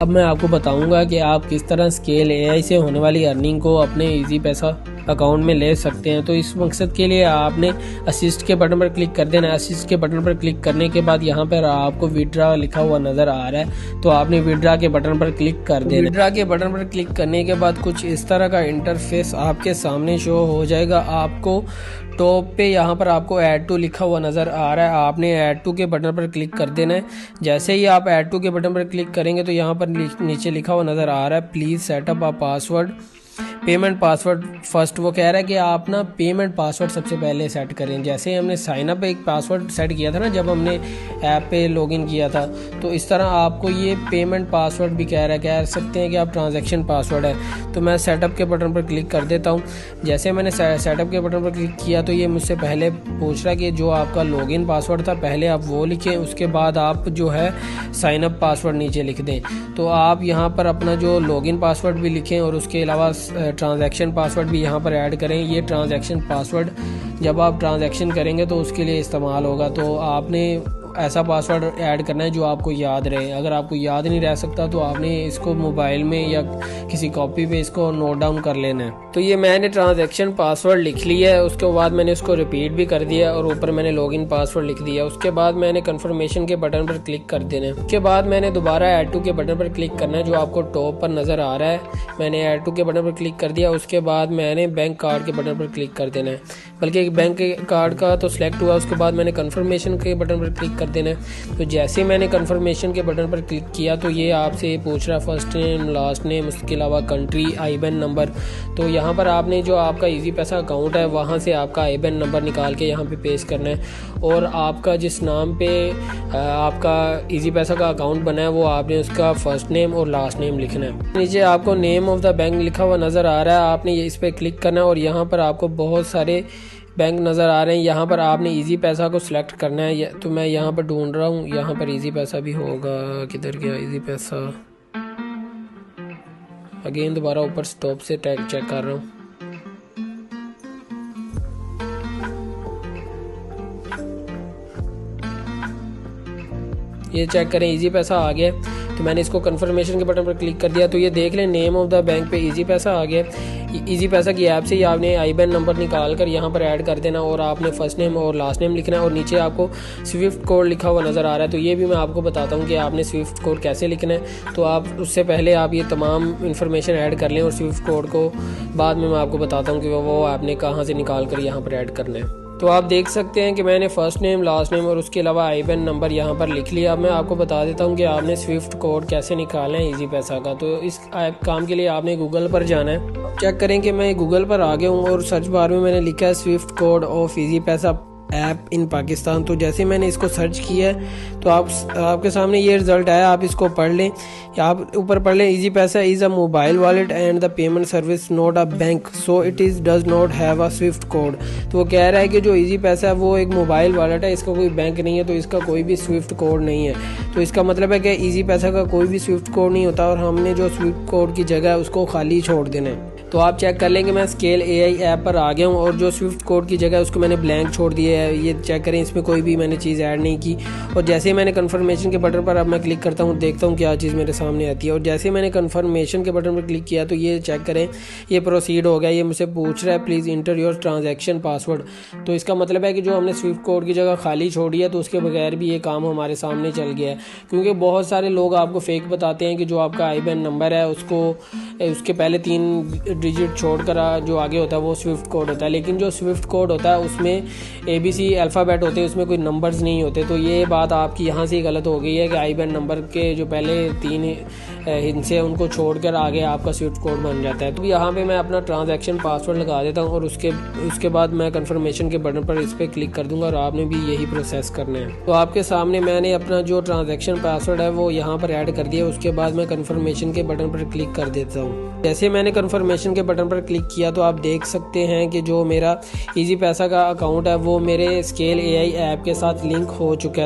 अब मैं आपको बताऊंगा कि आप किस तरह स्केल एआई से होने वाली अर्निंग को अपने इजी पैसा अकाउंट में ले सकते हैं। तो इस मकसद के लिए आपने असिस्ट के बटन पर क्लिक कर देना है। असिस्ट के बटन पर क्लिक करने के बाद यहाँ पर आपको विड्रा लिखा हुआ नज़र आ रहा है, तो आपने विड्रा के बटन पर क्लिक कर देना। विड्रा के बटन पर क्लिक करने के बाद कुछ इस तरह का इंटरफेस आपके सामने शो हो जाएगा। आपको टॉप पे यहाँ पर आपको ऐड टू लिखा हुआ नज़र आ रहा है, आपने ऐड टू के बटन पर क्लिक कर देना है। जैसे ही आप ऐड टू के बटन पर क्लिक करेंगे तो यहाँ पर नीचे लिखा हुआ नज़र आ रहा है please setup a password payment password first. वो कह रहा है कि आप ना पेमेंट पासवर्ड सबसे पहले सेट करें। जैसे हमने साइन अप एक पासवर्ड सेट किया था ना जब हमने ऐप पे लॉगिन किया था, तो इस तरह आपको ये पेमेंट पासवर्ड भी कह सकते हैं कि आप ट्रांजैक्शन पासवर्ड है। तो मैं सेटअप के बटन पर क्लिक कर देता हूँ। जैसे मैंने सेटअप के बटन पर क्लिक किया तो ये मुझसे पहले पूछ रहा है कि जो आपका लॉगिन पासवर्ड था पहले आप वो लिखें, उसके बाद आप जो है साइन अप पासवर्ड नीचे लिख दें। तो आप यहाँ पर अपना जो लॉगिन पासवर्ड भी लिखें और उसके अलावा ट्रांजैक्शन पासवर्ड भी यहाँ पर ऐड करें। ये ट्रांजैक्शन पासवर्ड जब आप ट्रांजैक्शन करेंगे तो उसके लिए इस्तेमाल होगा, तो आपने ऐसा पासवर्ड ऐड करना है जो आपको याद रहे। अगर आपको याद नहीं रह सकता तो आपने इसको मोबाइल में या किसी कॉपी पे इसको नोट डाउन कर लेना है। तो ये मैंने ट्रांजैक्शन पासवर्ड लिख लिया है, उसके बाद मैंने इसको रिपीट भी कर दिया और ऊपर मैंने लॉगिन पासवर्ड लिख दिया। उसके बाद मैंने कन्फर्मेशन के बटन पर क्लिक कर देना है। उसके बाद मैंने दोबारा ऐड टू के बटन पर क्लिक करना है जो आपको टॉप पर नज़र आ रहा है। मैंने ऐड टू के बटन पर क्लिक कर दिया। उसके बाद मैंने बैंक कार्ड के बटन पर क्लिक कर देना है, बल्कि बैंक कार्ड का तो सिलेक्ट हुआ। उसके बाद मैंने कन्फर्मेशन के बटन पर क्लिक कर देना है। तो जैसे मैंने कन्फर्मेशन के बटन पर क्लिक किया तो ये आपसे पूछ रहा है फर्स्ट नेम लास्ट नेम, उसके अलावा कंट्री, आईबैन नंबर। तो यहाँ पर आपने जो आपका इजी पैसा अकाउंट है वहाँ से आपका आईबैन नंबर निकाल के यहाँ पे पेस्ट करना है और आपका जिस नाम पे आपका इजी पैसा का अकाउंट बना है वो आपने उसका फर्स्ट नेम और लास्ट नेम लिखना है। नीचे आपको नेम ऑफ द बैंक लिखा हुआ नज़र आ रहा है, आपने इस पर क्लिक करना है और यहाँ पर आपको बहुत सारे बैंक नज़र आ रहे हैं। यहाँ पर आपने इजी पैसा को सिलेक्ट करना है। तो मैं यहाँ पर ढूंढ रहा हूँ, यहाँ पर इजी पैसा भी होगा, किधर गया इजी पैसा। अगेन दोबारा ऊपर स्टॉप से टैग चेक कर रहा हूँ। ये चेक करें इजी पैसा आ गया। तो मैंने इसको कन्फर्मेशन के बटन पर क्लिक कर दिया। तो ये देख लें नेम ऑफ द बैंक पे इजी पैसा आ गया। इजी पैसा की ऐप से ही आपने आईबैन नंबर निकाल कर यहाँ पर ऐड कर देना और आपने फर्स्ट नेम और लास्ट नेम लिखना है और नीचे आपको स्विफ्ट कोड लिखा हुआ नज़र आ रहा है। तो ये भी मैं आपको बताता हूँ कि आपने स्विफ्ट कोड कैसे लिखना है। तो आप उससे पहले आप ये तमाम इन्फॉर्मेशन ऐड कर लें और स्विफ्ट कोड को बाद में मैं आपको बताता हूँ कि वो आपने कहाँ से निकाल कर यहाँ पर ऐड करना है। तो आप देख सकते हैं कि मैंने फर्स्ट नेम लास्ट नेम और उसके अलावा आईबैन नंबर यहाँ पर लिख लिया। अब मैं आपको बता देता हूँ कि आपने स्विफ्ट कोड कैसे निकालना है इजी पैसा का। तो इस काम के लिए आपने गूगल पर जाना है। चेक करें कि मैं गूगल पर आ गया हूँ और सर्च बार में मैंने लिखा है स्विफ्ट कोड ऑफ इजी पैसा ऐप इन पाकिस्तान। तो जैसे मैंने इसको सर्च किया है तो आपके सामने ये रिजल्ट आया, आप इसको पढ़ लें। आप ऊपर पढ़ लें इजी पैसा is a mobile wallet and the payment service not a bank so it is does not have a Swift code. तो वो कह रहा है कि जो इजी पैसा है वो एक मोबाइल वॉलेट है, इसका कोई बैंक नहीं है, तो इसका कोई भी स्विफ्ट कोड नहीं है। तो इसका मतलब है कि इजी पैसा का कोई भी स्विफ्ट कोड नहीं होता और हमने जो स्विफ्ट कोड की जगह है उसको खाली छोड़ देना है। तो आप चेक कर लेंगे मैं स्केल एआई ऐप पर आ गया हूँ और जो स्विफ्ट कोड की जगह उसको मैंने ब्लैंक छोड़ दिया है। ये चेक करें, इसमें कोई भी मैंने चीज़ ऐड नहीं की। और जैसे ही मैंने कन्फर्मेशन के बटन पर अब मैं क्लिक करता हूँ, देखता हूँ क्या चीज़ मेरे सामने आती है। और जैसे मैंने कन्फर्मेशन के बटन पर क्लिक किया तो ये चेक करें ये प्रोसीड हो गया। ये मुझसे पूछ रहा है please inter your transaction password. तो इसका मतलब है कि जो हमने स्विफ्ट कोड की जगह खाली छोड़ी है तो उसके बगैर भी ये काम हमारे सामने चल गया है। क्योंकि बहुत सारे लोग आपको फेक बताते हैं कि जो आपका आईबैन नंबर है उसके पहले 3 डिजिट छोड़कर जो आगे होता है वो स्विफ्ट कोड होता है, लेकिन जो स्विफ्ट कोड होता है उसमें ABC अल्फ़ाबेट होते हैं, उसमें कोई नंबर्स नहीं होते। तो ये बात आपकी यहाँ से गलत हो गई है कि आईबैन नंबर के जो पहले 3 हिस्से उनको छोड़कर आगे आपका स्विफ्ट कोड बन जाता है। तो यहाँ पे मैं अपना ट्रांजैक्शन पासवर्ड लगा देता हूँ और उसके बाद मैं कन्फर्मेशन के बटन पर इस पर क्लिक कर दूंगा और आपने भी यही प्रोसेस करना है। तो आपके सामने मैंने अपना जो ट्रांजैक्शन पासवर्ड है वो यहाँ पर ऐड कर दिया। उसके बाद मैं कन्फर्मेशन के बटन पर क्लिक कर देता हूँ। जैसे मैंने कन्फर्मेशन के बटन पर क्लिक किया तो आप देख सकते हैं कि जो मेरा इजी पैसा का अकाउंट है वो मेरे स्केल एआई ऐप के साथ लिंक हो चुका है।